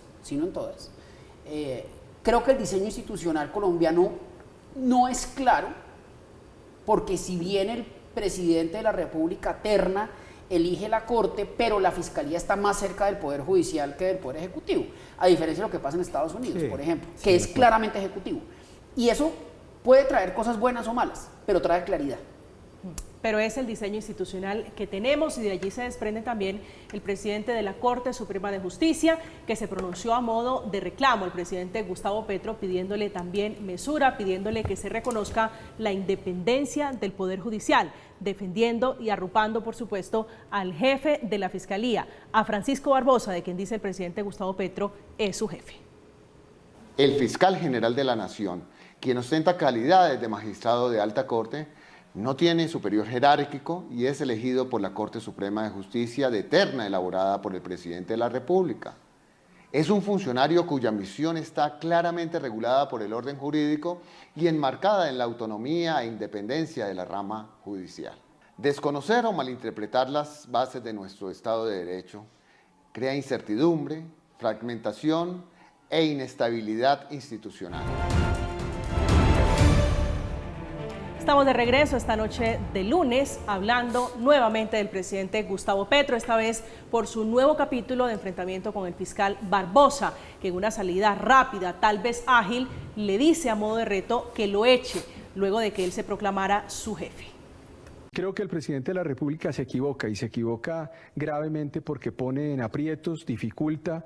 Creo que el diseño institucional colombiano no es claro, porque si bien el presidente de la República terna elige la Corte, pero la Fiscalía está más cerca del Poder Judicial que del Poder Ejecutivo, a diferencia de lo que pasa en Estados Unidos, por ejemplo, que es claramente ejecutivo. Y eso puede traer cosas buenas o malas, pero trae claridad. Pero es el diseño institucional que tenemos y de allí se desprende también el presidente de la Corte Suprema de Justicia, que se pronunció a modo de reclamo al presidente Gustavo Petro, pidiéndole también mesura, pidiéndole que se reconozca la independencia del Poder Judicial, defendiendo y arropando, por supuesto, al jefe de la Fiscalía, a Francisco Barbosa, de quien dice el presidente Gustavo Petro es su jefe. El fiscal general de la Nación, quien ostenta calidades de magistrado de alta corte, no tiene superior jerárquico y es elegido por la Corte Suprema de Justicia de terna elaborada por el presidente de la República. Es un funcionario cuya misión está claramente regulada por el orden jurídico y enmarcada en la autonomía e independencia de la rama judicial. Desconocer o malinterpretar las bases de nuestro Estado de Derecho crea incertidumbre, fragmentación e inestabilidad institucional. Estamos de regreso esta noche de lunes hablando nuevamente del presidente Gustavo Petro, esta vez por su nuevo capítulo de enfrentamiento con el fiscal Barbosa, que en una salida rápida, tal vez ágil, le dice a modo de reto que lo eche luego de que él se proclamara su jefe. Creo que el presidente de la República se equivoca y se equivoca gravemente porque pone en aprietos, dificulta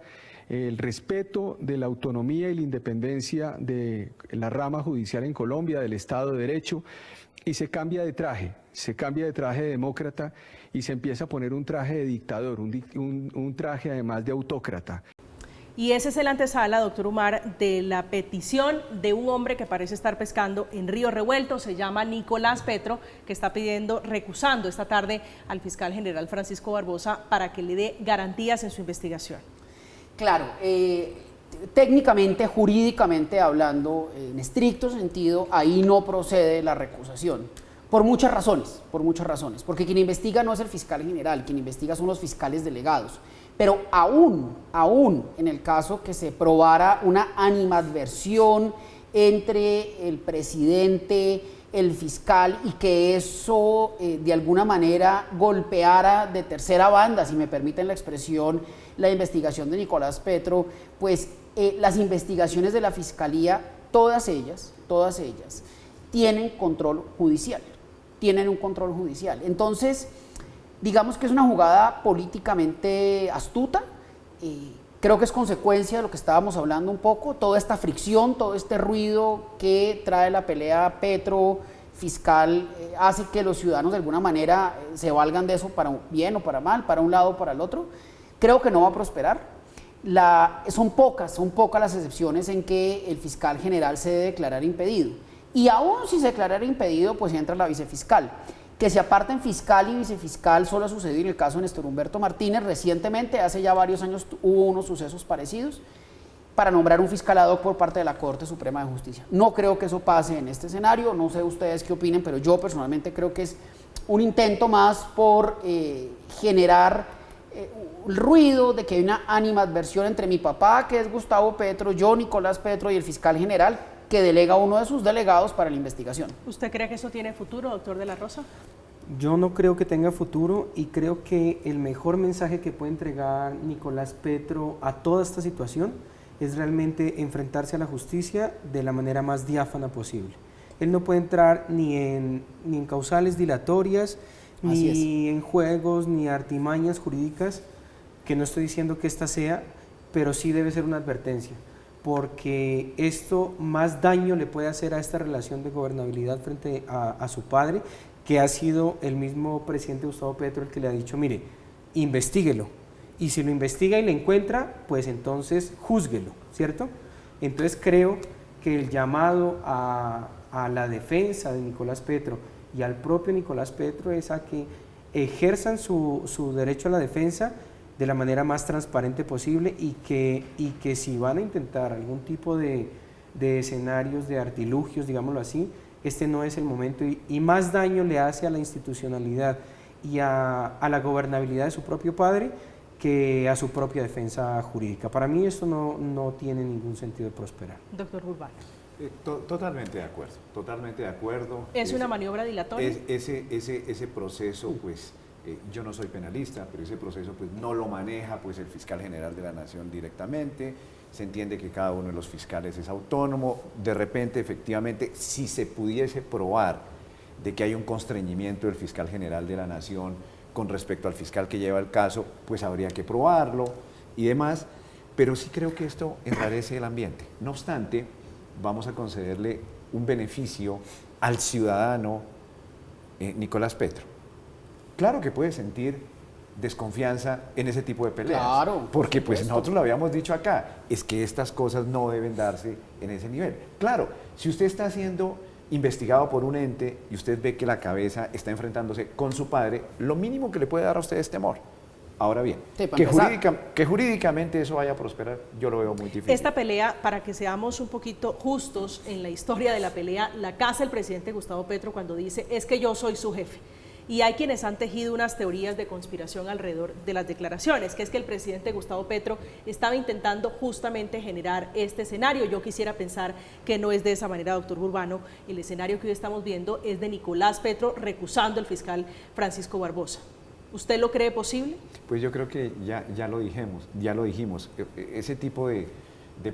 el respeto de la autonomía y la independencia de la rama judicial en Colombia, del Estado de Derecho, y se cambia de traje de demócrata y se empieza a poner un traje de dictador, un traje además de autócrata. Y ese es el antesala, doctor Umar, de la petición de un hombre que parece estar pescando en río revuelto, se llama Nicolás Petro, que está recusando esta tarde al fiscal general Francisco Barbosa para que le dé garantías en su investigación. Claro, técnicamente, jurídicamente hablando, en estricto sentido, ahí no procede la recusación, por muchas razones, porque quien investiga no es el fiscal general, quien investiga son los fiscales delegados, pero aún en el caso que se probara una animadversión entre el presidente, el fiscal, y que eso de alguna manera golpeara de tercera banda, si me permiten la expresión, la investigación de Nicolás Petro, pues las investigaciones de la Fiscalía, todas ellas, tienen control judicial, tienen un control judicial. Entonces, digamos que es una jugada políticamente astuta, creo que es consecuencia de lo que estábamos hablando un poco, toda esta fricción, todo este ruido que trae la pelea Petro-fiscal hace que los ciudadanos de alguna manera se valgan de eso para bien o para mal, para un lado o para el otro. Creo que no va a prosperar. Son pocas las excepciones en que el fiscal general se debe declarar impedido. Y aún si se declarara impedido, pues entra la vicefiscal. Que se aparten fiscal y vicefiscal solo ha sucedido en el caso de Néstor Humberto Martínez. Recientemente, hace ya varios años, hubo unos sucesos parecidos para nombrar un fiscal ad hoc por parte de la Corte Suprema de Justicia. No creo que eso pase en este escenario, no sé ustedes qué opinen, pero yo personalmente creo que es un intento más por generar el ruido de que hay una animadversión entre mi papá, que es Gustavo Petro, yo, Nicolás Petro, y el fiscal general, que delega a uno de sus delegados para la investigación. ¿Usted cree que eso tiene futuro, doctor de la Rosa? Yo no creo que tenga futuro y creo que el mejor mensaje que puede entregar Nicolás Petro a toda esta situación es realmente enfrentarse a la justicia de la manera más diáfana posible. Él no puede entrar ni en causales dilatorias, ni en juegos, ni artimañas jurídicas, que no estoy diciendo que esta sea, pero sí debe ser una advertencia, porque esto más daño le puede hacer a esta relación de gobernabilidad frente a su padre, que ha sido el mismo presidente Gustavo Petro el que le ha dicho, mire, investíguelo, y si lo investiga y le encuentra, pues entonces júzguelo, ¿cierto? Entonces creo que el llamado a la defensa de Nicolás Petro y al propio Nicolás Petro es a que ejerzan su derecho a la defensa de la manera más transparente posible y que si van a intentar algún tipo de escenarios, de artilugios, digámoslo así, este no es el momento y más daño le hace a la institucionalidad y a la gobernabilidad de su propio padre que a su propia defensa jurídica. Para mí esto no tiene ningún sentido de prosperar. Doctor Urbano. Totalmente de acuerdo, totalmente de acuerdo. ¿Es una maniobra dilatoria? Ese proceso, pues, yo no soy penalista, pero ese proceso pues no lo maneja pues el fiscal general de la Nación directamente, se entiende que cada uno de los fiscales es autónomo, de repente efectivamente si se pudiese probar de que hay un constreñimiento del fiscal general de la Nación con respecto al fiscal que lleva el caso, pues habría que probarlo y demás, pero sí creo que esto enrarece el ambiente. No obstante, vamos a concederle un beneficio al ciudadano Nicolás Petro. Claro que puede sentir desconfianza en ese tipo de peleas, claro, porque pues nosotros lo habíamos dicho acá, es que estas cosas no deben darse en ese nivel. Claro, si usted está siendo investigado por un ente y usted ve que la cabeza está enfrentándose con su padre, lo mínimo que le puede dar a usted es temor. Ahora bien, sí, que jurídicamente eso vaya a prosperar, yo lo veo muy difícil. Esta pelea, para que seamos un poquito justos en la historia de la pelea, la casa del presidente Gustavo Petro cuando dice, es que yo soy su jefe. Y hay quienes han tejido unas teorías de conspiración alrededor de las declaraciones, que es que el presidente Gustavo Petro estaba intentando justamente generar este escenario. Yo quisiera pensar que no es de esa manera, doctor Urbano. El escenario que hoy estamos viendo es de Nicolás Petro recusando al fiscal Francisco Barbosa. ¿Usted lo cree posible? Pues yo creo que ya lo dijimos. Ese tipo de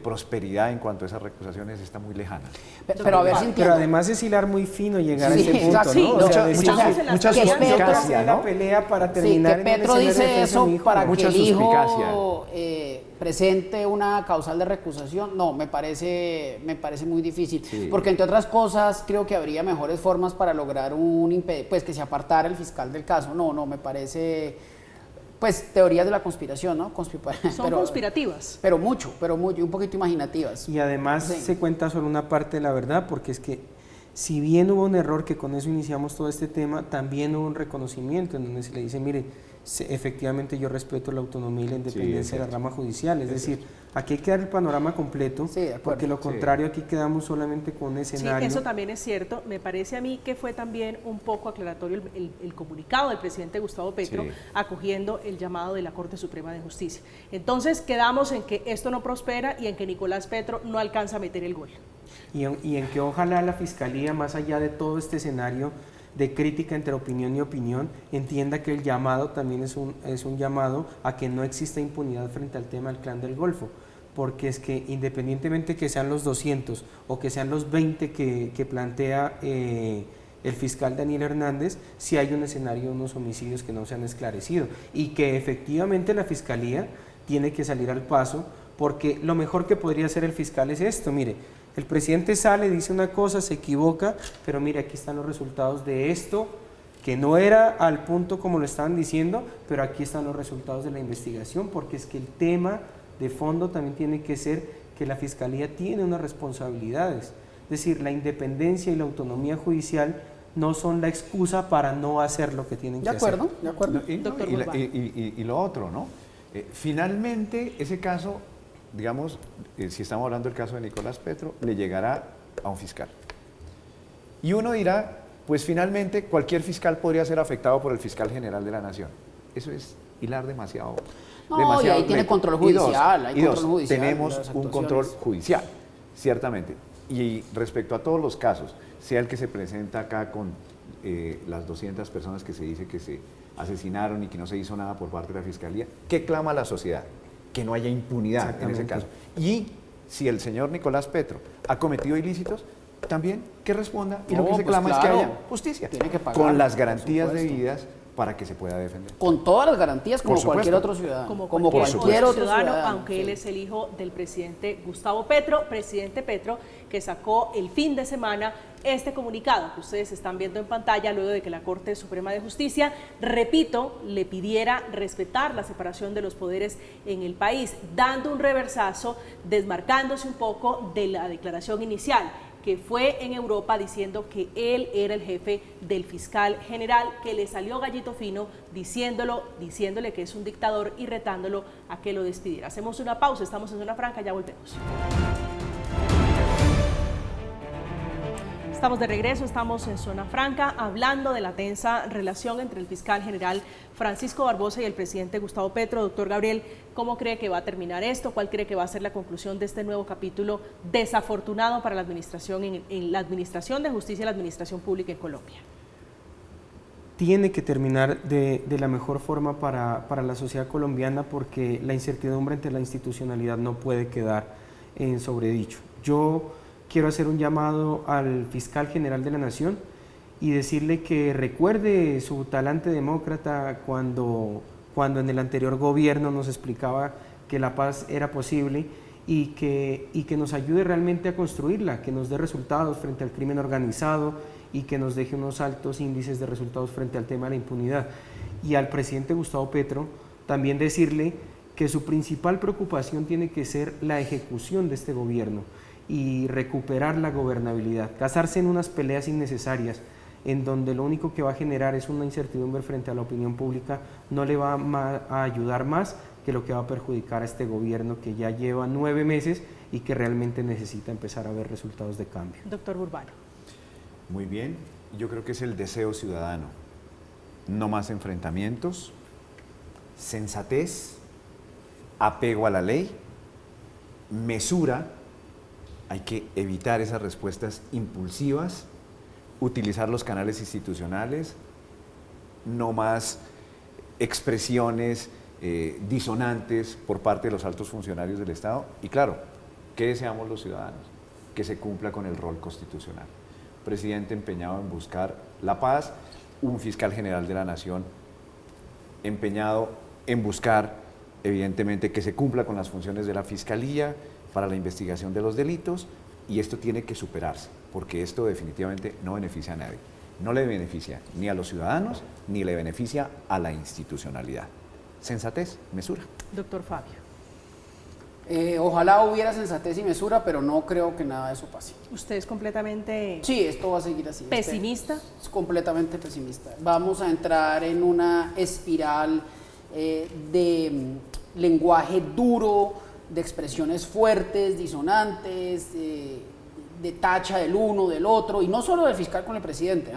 prosperidad en cuanto a esas recusaciones está muy lejana. Pero a ver si pero además es hilar muy fino llegar a ese punto, exacto, ¿no? sí, O sea, mucha suspicacia, ¿no? La pelea para terminar que Petro dice eso para mucha que el suspicacia. hijo presente una causal de recusación. No, me parece muy difícil, sí. Porque entre otras cosas creo que habría mejores formas para lograr pues que se apartara el fiscal del caso. No, me parece... Pues teorías de la conspiración, ¿no? Son conspirativas. Pero mucho, un poquito imaginativas. Y además se cuenta solo una parte de la verdad, porque es que si bien hubo un error, que con eso iniciamos todo este tema, también hubo un reconocimiento en donde se le dice, mire, efectivamente yo respeto la autonomía y la independencia de la rama judicial, es decir, aquí hay que dar el panorama completo, porque lo contrario aquí quedamos solamente con un escenario. Sí, eso también es cierto. Me parece a mí que fue también un poco aclaratorio el comunicado del presidente Gustavo Petro acogiendo el llamado de la Corte Suprema de Justicia. Entonces quedamos en que esto no prospera y en que Nicolás Petro no alcanza a meter el gol. Y en que ojalá la Fiscalía, más allá de todo este escenario de crítica entre opinión y opinión, entienda que el llamado también es un llamado a que no exista impunidad frente al tema del Clan del Golfo, porque es que independientemente que sean los 200 o que sean los 20 que plantea el fiscal Daniel Hernández, si hay un escenario de unos homicidios que no se han esclarecido y que efectivamente la Fiscalía tiene que salir al paso, porque lo mejor que podría hacer el fiscal es esto, mire, el presidente sale, dice una cosa, se equivoca, pero mire, aquí están los resultados de esto, que no era al punto como lo estaban diciendo, pero aquí están los resultados de la investigación, porque es que el tema de fondo también tiene que ser que la Fiscalía tiene unas responsabilidades, es decir, la independencia y la autonomía judicial no son la excusa para no hacer lo que tienen que hacer. De acuerdo. Y lo otro, ¿no? Finalmente, ese caso, digamos, si estamos hablando del caso de Nicolás Petro, le llegará a un fiscal. Y uno dirá, pues finalmente cualquier fiscal podría ser afectado por el fiscal general de la Nación. Eso es hilar demasiado. No, y ahí tiene control judicial. Tenemos un control judicial, ciertamente. Y respecto a todos los casos, sea el que se presenta acá con las 200 personas que se dice que se asesinaron y que no se hizo nada por parte de la Fiscalía, ¿qué clama la sociedad? que no haya impunidad en ese caso. Y si el señor Nicolás Petro ha cometido ilícitos, también que responda, y lo que se clama es que haya justicia, tiene que pagar, con las garantías debidas para que se pueda defender. Con todas las garantías, como cualquier otro ciudadano. Como cualquier otro ciudadano, aunque él es el hijo del presidente Gustavo Petro, presidente Petro, que sacó el fin de semana este comunicado que ustedes están viendo en pantalla luego de que la Corte Suprema de Justicia, repito, le pidiera respetar la separación de los poderes en el país, dando un reversazo, desmarcándose un poco de la declaración inicial, que fue en Europa diciendo que él era el jefe del fiscal general, que le salió gallito fino diciéndole que es un dictador y retándolo a que lo despidiera. Hacemos una pausa, estamos en Zona Franca, ya volvemos. Estamos de regreso, estamos en Zona Franca hablando de la tensa relación entre el fiscal general Francisco Barbosa y el presidente Gustavo Petro. Doctor Gabriel, ¿cómo cree que va a terminar esto? ¿Cuál cree que va a ser la conclusión de este nuevo capítulo desafortunado para la administración, en la administración de justicia y la administración pública en Colombia? Tiene que terminar de la mejor forma para la sociedad colombiana, porque la incertidumbre entre la institucionalidad no puede quedar en sobredicho. Yo quiero hacer un llamado al fiscal general de la Nación y decirle que recuerde su talante demócrata cuando en el anterior gobierno nos explicaba que la paz era posible y que nos ayude realmente a construirla, que nos dé resultados frente al crimen organizado y que nos deje unos altos índices de resultados frente al tema de la impunidad. Y al presidente Gustavo Petro también decirle que su principal preocupación tiene que ser la ejecución de este gobierno y recuperar la gobernabilidad. Casarse en unas peleas innecesarias en donde lo único que va a generar es una incertidumbre frente a la opinión pública no le va a ayudar más que lo que va a perjudicar a este gobierno que ya lleva 9 meses y que realmente necesita empezar a ver resultados de cambio. Doctor Urbano. Muy bien, yo creo que es el deseo ciudadano. No más enfrentamientos, sensatez, apego a la ley, mesura. Hay que evitar esas respuestas impulsivas, utilizar los canales institucionales, no más expresiones disonantes por parte de los altos funcionarios del Estado. Y claro, ¿qué deseamos los ciudadanos? Que se cumpla con el rol constitucional. Presidente empeñado en buscar la paz, un fiscal general de la Nación empeñado en buscar, evidentemente, que se cumpla con las funciones de la Fiscalía para la investigación de los delitos, y esto tiene que superarse, porque esto definitivamente no beneficia a nadie. No le beneficia ni a los ciudadanos, ni le beneficia a la institucionalidad. Sensatez, mesura. Doctor Fabio. Ojalá hubiera sensatez y mesura, pero no creo que nada de eso pase. ¿Usted es completamente Sí, esto va a seguir así. pesimista? Es completamente pesimista. Vamos a entrar en una espiral de lenguaje duro, de expresiones fuertes, disonantes, de tacha del uno, del otro, y no solo del fiscal con el presidente,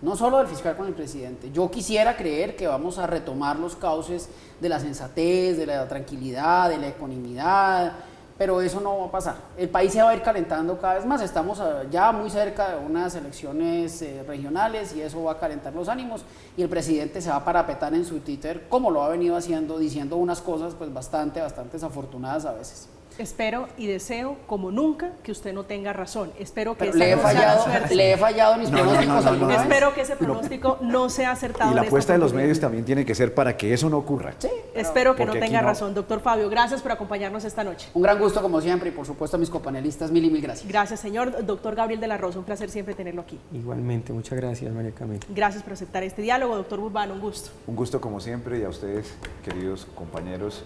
no solo del fiscal con el presidente. Yo quisiera creer que vamos a retomar los cauces de la sensatez, de la tranquilidad, de la ecuanimidad, pero eso no va a pasar. El país se va a ir calentando cada vez más, estamos ya muy cerca de unas elecciones regionales y eso va a calentar los ánimos, y el presidente se va a parapetar en su Twitter, como lo ha venido haciendo, diciendo unas cosas pues bastante desafortunadas a veces. Espero y deseo, como nunca, que usted no tenga razón. Espero que le he fallado en mis pronósticos alguna vez. Espero que ese pronóstico no sea acertado. Y la apuesta de los medios también tiene que ser para que eso no ocurra. Sí, espero que no tenga razón. Doctor Fabio, gracias por acompañarnos esta noche. Un gran gusto como siempre, y por supuesto a mis copanelistas, mil y mil gracias. Gracias, señor. Doctor Gabriel de la Rosa, un placer siempre tenerlo aquí. Igualmente, muchas gracias, María Camila. Gracias por aceptar este diálogo. Doctor Urbano, un gusto. Un gusto como siempre, y a ustedes, queridos compañeros,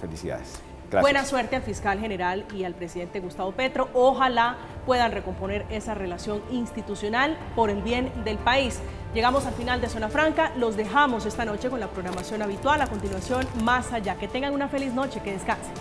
felicidades. Gracias. Buena suerte al fiscal general y al presidente Gustavo Petro. Ojalá puedan recomponer esa relación institucional por el bien del país. Llegamos al final de Zona Franca. Los dejamos esta noche con la programación habitual. A continuación, Más Allá. Que tengan una feliz noche. Que descansen.